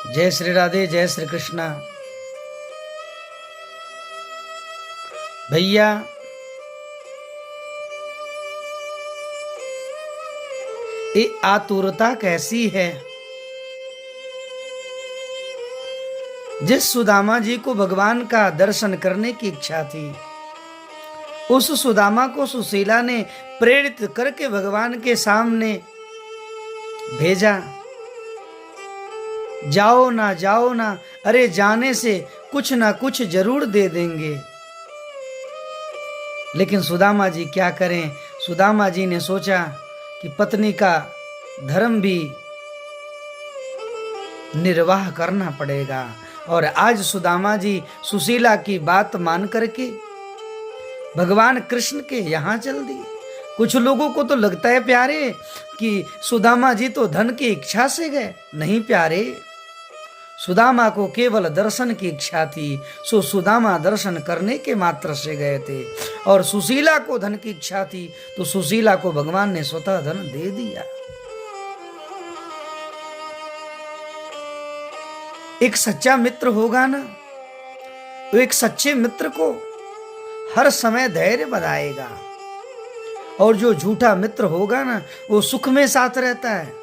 जय श्री राधे, जय श्री कृष्णा। भैया ये आतुरता कैसी है। जिस सुदामा जी को भगवान का दर्शन करने की इच्छा थी, उस सुदामा को सुशीला ने प्रेरित करके भगवान के सामने भेजा। जाओ ना, अरे जाने से कुछ ना कुछ जरूर दे देंगे। लेकिन सुदामा जी क्या करें। सुदामा जी ने सोचा कि पत्नी का धर्म भी निर्वाह करना पड़ेगा। और आज सुदामा जी सुशीला की बात मान करके भगवान कृष्ण के यहाँ चल दिए। कुछ लोगों को तो लगता है प्यारे कि सुदामा जी तो धन की इच्छा से गए। नहीं प्यारे, सुदामा को केवल दर्शन की इच्छा थी, सो सुदामा दर्शन करने के मात्र से गए थे। और सुशीला को धन की इच्छा थी, तो सुशीला को भगवान ने स्वतः धन दे दिया। एक सच्चा मित्र होगा ना, तो एक सच्चे मित्र को हर समय धैर्य बधाएगा। और जो झूठा मित्र होगा ना, वो सुख में साथ रहता है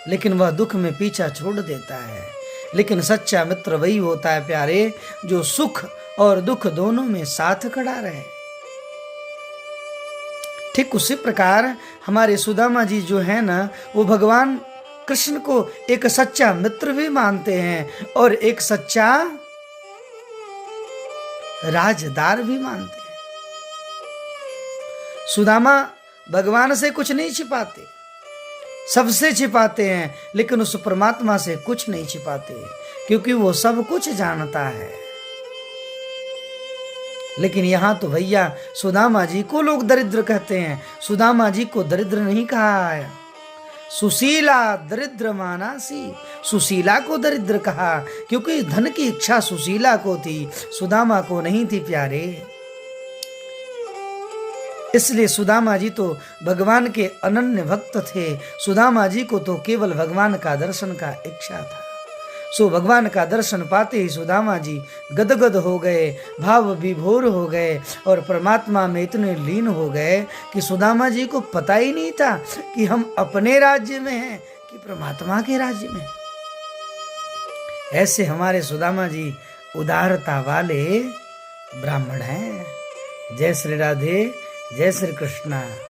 लेकिन वह दुख में पीछा छोड़ देता है। लेकिन सच्चा मित्र वही होता है प्यारे, जो सुख और दुख दोनों में साथ खड़ा रहे। ठीक उसी प्रकार हमारे सुदामा जी जो है ना, वो भगवान कृष्ण को एक सच्चा मित्र भी मानते हैं और एक सच्चा राजदार भी मानते हैं। सुदामा भगवान से कुछ नहीं छिपाते, सबसे छिपाते हैं, लेकिन उस परमात्मा से कुछ नहीं छिपाते, क्योंकि वो सब कुछ जानता है। लेकिन यहां तो भैया सुदामा जी को लोग दरिद्र कहते हैं। सुदामा जी को दरिद्र नहीं कहा है, सुशीला दरिद्र मानासी, सुशीला को दरिद्र कहा, क्योंकि धन की इच्छा सुशीला को थी, सुदामा को नहीं थी प्यारे। इसलिए सुदामा जी तो भगवान के अनन्य भक्त थे। सुदामा जी को तो केवल भगवान का दर्शन का इच्छा था। सो भगवान का दर्शन पाते ही सुदामा जी गदगद हो गए, भाव विभोर हो गए और परमात्मा में इतने लीन हो गए कि सुदामा जी को पता ही नहीं था कि हम अपने राज्य में हैं कि परमात्मा के राज्य में। ऐसे हमारे सुदामा जी उदारता वाले ब्राह्मण हैं। जय श्री राधे, जय श्री कृष्णा।